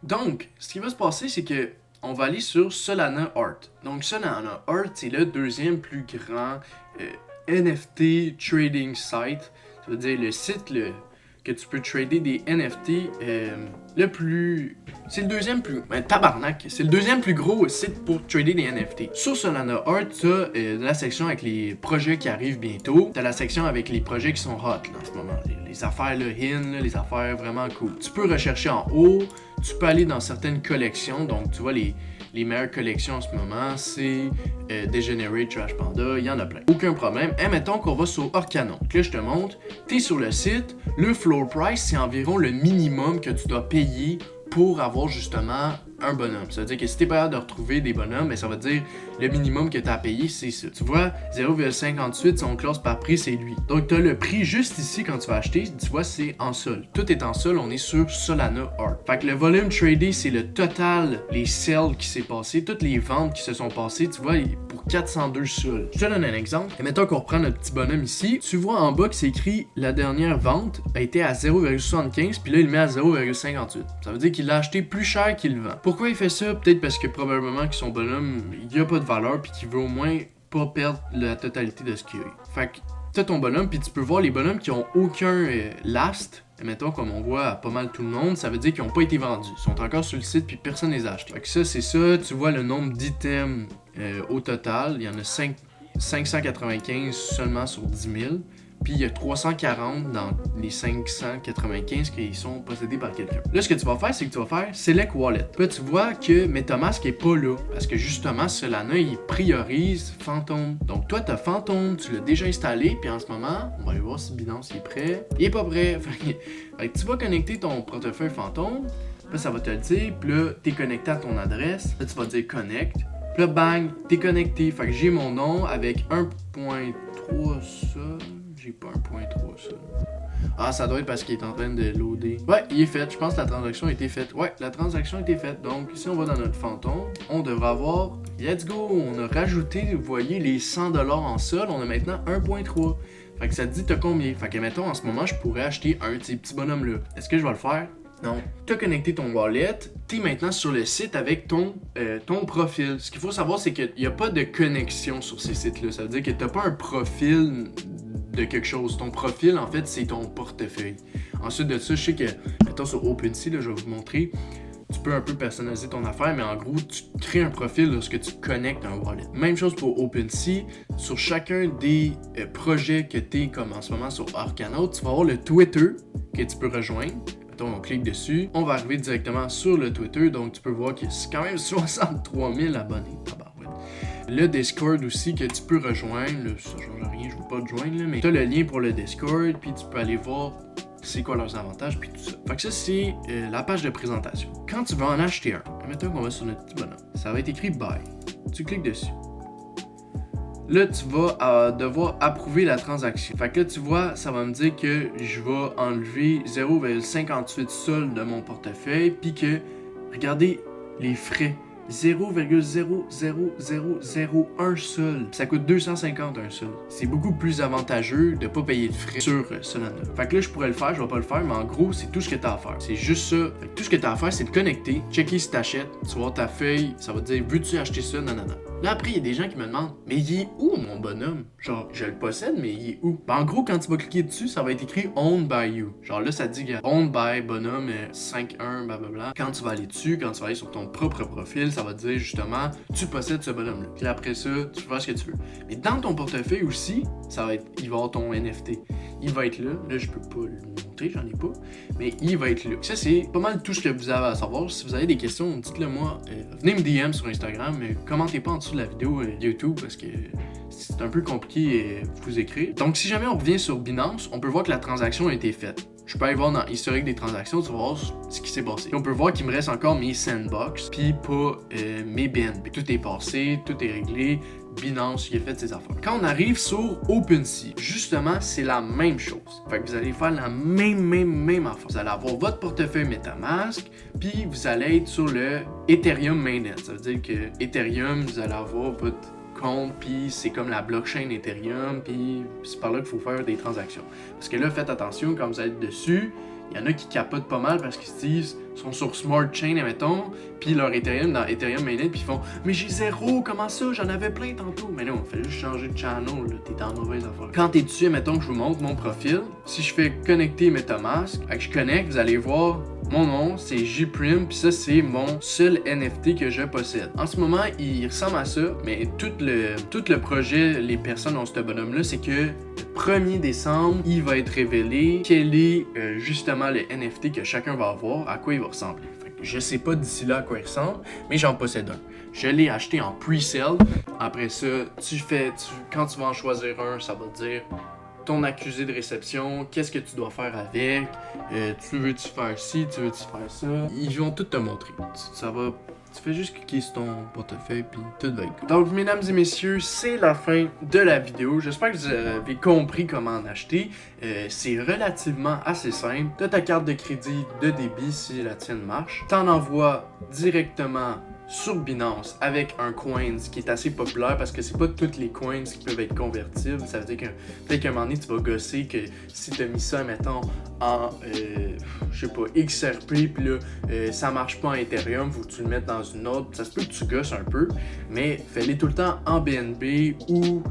Donc, ce qui va se passer, c'est que on va aller sur Solana Art. Donc, Solana Art, c'est le deuxième plus grand NFT trading site. Ça veut dire le site que tu peux trader des NFT le plus... C'est le deuxième plus... tabarnak! C'est le deuxième plus gros site pour trader des NFT. Sur Solana Art, t'as la section avec les projets qui arrivent bientôt. T'as la section avec les projets qui sont hot là, en ce moment. Les affaires, les affaires vraiment cool. Tu peux rechercher en haut. Tu peux aller dans certaines collections. Donc, tu vois, les meilleures collections en ce moment, c'est Degenerate, Trash Panda, il y en a plein. Aucun problème. Et mettons qu'on va sur Orcanon. Donc là, je te montre. T'es sur le site. Le floor price, c'est environ le minimum que tu dois payer pour avoir justement un bonhomme. Ça veut dire que si t'es pas capable de retrouver des bonhommes, ben ça va te dire le minimum que t'as à payer, c'est ça. Tu vois, 0,58, son classe par prix, c'est lui. Donc t'as le prix juste ici quand tu vas acheter, tu vois, c'est en sol. Tout est en sol, on est sur Solana Art. Fait que le volume tradé, c'est le total, les sales qui s'est passé, toutes les ventes qui se sont passées, tu vois, pour 402 sols. Je te donne un exemple. Et mettons qu'on reprend notre petit bonhomme ici. Tu vois en bas que c'est écrit la dernière vente a été à 0,75, puis là il le met à 0,58. Ça veut dire qu'il l'a acheté plus cher qu'il le vend. Pourquoi il fait ça? Peut-être parce que probablement que son bonhomme, il n'y a pas de valeur puis qu'il veut au moins pas perdre la totalité de ce qu'il a eu. Fait que t'as ton bonhomme puis tu peux voir les bonhommes qui ont aucun last. Et mettons comme on voit à pas mal tout le monde, ça veut dire qu'ils n'ont pas été vendus. Ils sont encore sur le site puis personne les a achetés. Fait que ça c'est ça, tu vois le nombre d'items au total, il y en a 595 seulement sur 10 000. Puis il y a 340 dans les 595 qui sont possédés par quelqu'un. Là, ce que tu vas faire, c'est que tu vas faire Select Wallet. Puis là, tu vois que MetaMask est pas là. Parce que justement, Solana, il priorise Phantom. Donc toi, tu as Phantom, tu l'as déjà installé. Puis en ce moment, on va aller voir si Binance est prêt. Il est pas prêt. Fait que tu vas connecter ton portefeuille Phantom. Puis ça va te le dire. Puis là, tu es connecté à ton adresse. Là, tu vas dire Connect. Puis là, bang, tu es connecté. Fait que j'ai mon nom avec 1.3 ça. J'ai pas 1.3 ça. Ah, ça doit être parce qu'il est en train de loader. Ouais, il est fait. Je pense que la transaction a été faite. Ouais, la transaction a été faite. Donc, si on va dans notre fantôme, on devrait avoir... Let's go! On a rajouté, vous voyez, les 100$ en sol. On a maintenant 1.3. Fait que ça te dit t'as combien? Fait que, mettons, en ce moment, je pourrais acheter un de ces petits bonhommes-là. Est-ce que je vais le faire? Non. Tu as connecté ton wallet, tu es maintenant sur le site avec ton profil. Ce qu'il faut savoir, c'est qu'il n'y a pas de connexion sur ces sites-là. Ça veut dire que tu n'as pas un profil de quelque chose. Ton profil, en fait, c'est ton portefeuille. Ensuite de ça, je sais que, mettons sur OpenSea, là, je vais vous montrer, tu peux un peu personnaliser ton affaire, mais en gros, tu crées un profil lorsque tu connectes un wallet. Même chose pour OpenSea. Sur chacun des projets que tu es, comme en ce moment sur Arcanaut, tu vas avoir le Twitter que tu peux rejoindre. On clique dessus, on va arriver directement sur le Twitter, donc tu peux voir qu'il y a quand même 63 000 abonnés. Le Discord aussi que tu peux rejoindre, là, ça change rien, je ne veux pas te joindre, là, mais tu as le lien pour le Discord, puis tu peux aller voir c'est quoi leurs avantages, puis tout ça. Fait que ça, c'est la page de présentation. Quand tu vas en acheter un, mettons qu'on va sur notre petit bonhomme, ça va être écrit Buy. Tu cliques dessus. Là, tu vas devoir approuver la transaction. Fait que là, tu vois, ça va me dire que je vais enlever 0,58 sol de mon portefeuille, puis que, regardez les frais. 0,00001 sol. Ça coûte 250 un sol. C'est beaucoup plus avantageux de pas payer de frais sur Solana. Fait que là, je pourrais le faire, je vais pas le faire, mais en gros, c'est tout ce que t'as à faire. C'est juste ça. Fait que tout ce que t'as à faire, c'est de connecter, checker si t'achètes, tu vas voir ta feuille, ça va te dire, veux-tu acheter ça? Non. Là, après, il y a des gens qui me demandent, mais il est où mon bonhomme? Genre, je le possède, mais il est où? Ben, en gros, quand tu vas cliquer dessus, ça va être écrit Owned by you. Genre là, ça dit Owned by bonhomme 5.1, blablabla. Quand tu vas aller dessus, quand tu vas aller sur ton propre profil, ça va te dire justement, tu possèdes ce bonhomme-là. Puis après ça, tu fais ce que tu veux. Mais dans ton portefeuille aussi, ça va être, il va y avoir ton NFT. Il va être là. Là, je peux pas le montrer, j'en ai pas. Mais il va être là. Ça, c'est pas mal tout ce que vous avez à savoir. Si vous avez des questions, dites-le moi. Venez me DM sur Instagram. Commentez pas en dessous de la vidéo YouTube parce que c'est un peu compliqué de vous écrire. Donc, si jamais on revient sur Binance, on peut voir que la transaction a été faite. Je peux aller voir dans l'historique des transactions, tu vas voir ce qui s'est passé. Et on peut voir qu'il me reste encore mes Sandbox, puis pas mes BNB. Tout est passé, tout est réglé. Binance, il a fait ses affaires. Quand on arrive sur OpenSea, justement, c'est la même chose. Fait que vous allez faire la même affaire. Vous allez avoir votre portefeuille MetaMask, puis vous allez être sur le Ethereum Mainnet. Ça veut dire que Ethereum, vous allez avoir votre compte, puis c'est comme la blockchain Ethereum, puis c'est par là qu'il faut faire des transactions. Parce que là, faites attention, quand vous êtes dessus, il y en a qui capotent pas mal parce qu'ils se disent, sont sur Smart Chain, admettons, puis leur Ethereum dans Ethereum Mainnet, puis ils font « Mais j'ai 0, comment ça? J'en avais plein tantôt. » Mais non, fait juste changer de channel, là, t'es en mauvaise affaire. Quand t'es dessus, admettons que je vous montre mon profil, si je fais connecter MetaMask, que je connecte, vous allez voir, mon nom, c'est Jprime, puis ça, c'est mon seul NFT que je possède. En ce moment, il ressemble à ça, mais tout le projet, les personnes ont ce bonhomme-là, c'est que le 1er décembre, il va être révélé quel est justement le NFT que chacun va avoir, à quoi il va ressembler. Fait que je sais pas d'ici là à quoi il ressemble, mais j'en possède un. Je l'ai acheté en pre-sale. Après ça, quand tu vas en choisir un, ça va te dire ton accusé de réception, qu'est-ce que tu dois faire avec, tu veux-tu faire ci, tu veux-tu faire ça. Ils vont tout te montrer. Tu fais juste cliquer sur ton portefeuille puis tout va être cool. Donc, mesdames et messieurs, c'est la fin de la vidéo. J'espère que vous avez compris comment en acheter. C'est relativement assez simple. Tu as ta carte de crédit de débit si la tienne marche. Tu en envoies directement sur Binance avec un coins qui est assez populaire parce que c'est pas toutes les coins qui peuvent être convertibles. Ça veut dire que peut-être qu'à un moment donné, tu vas gosser que si tu as mis ça, mettons, en je sais pas, XRP, puis là, ça marche pas en Ethereum, faut que tu le mettes dans une autre. Ça se peut que tu gosses un peu, mais fais-les tout le temps en BNB ou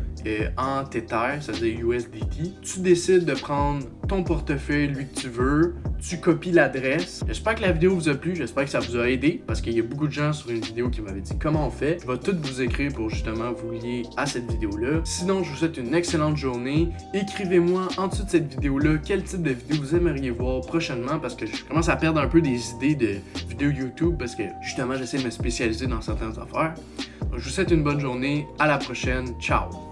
en Tether, c'est-à-dire USDT. Tu décides de prendre ton portefeuille, lui que tu veux, tu copies l'adresse. J'espère que la vidéo vous a plu, j'espère que ça vous a aidé parce qu'il y a beaucoup de gens sur une vidéo qui m'avaient dit comment on fait. Je vais tout vous écrire pour justement vous lier à cette vidéo-là. Sinon, je vous souhaite une excellente journée. Écrivez-moi en dessous de cette vidéo-là quel type de vidéo vous aimeriez voir prochainement parce que je commence à perdre un peu des idées de vidéos YouTube parce que justement, j'essaie de me spécialiser dans certaines affaires. Donc, je vous souhaite une bonne journée. À la prochaine. Ciao!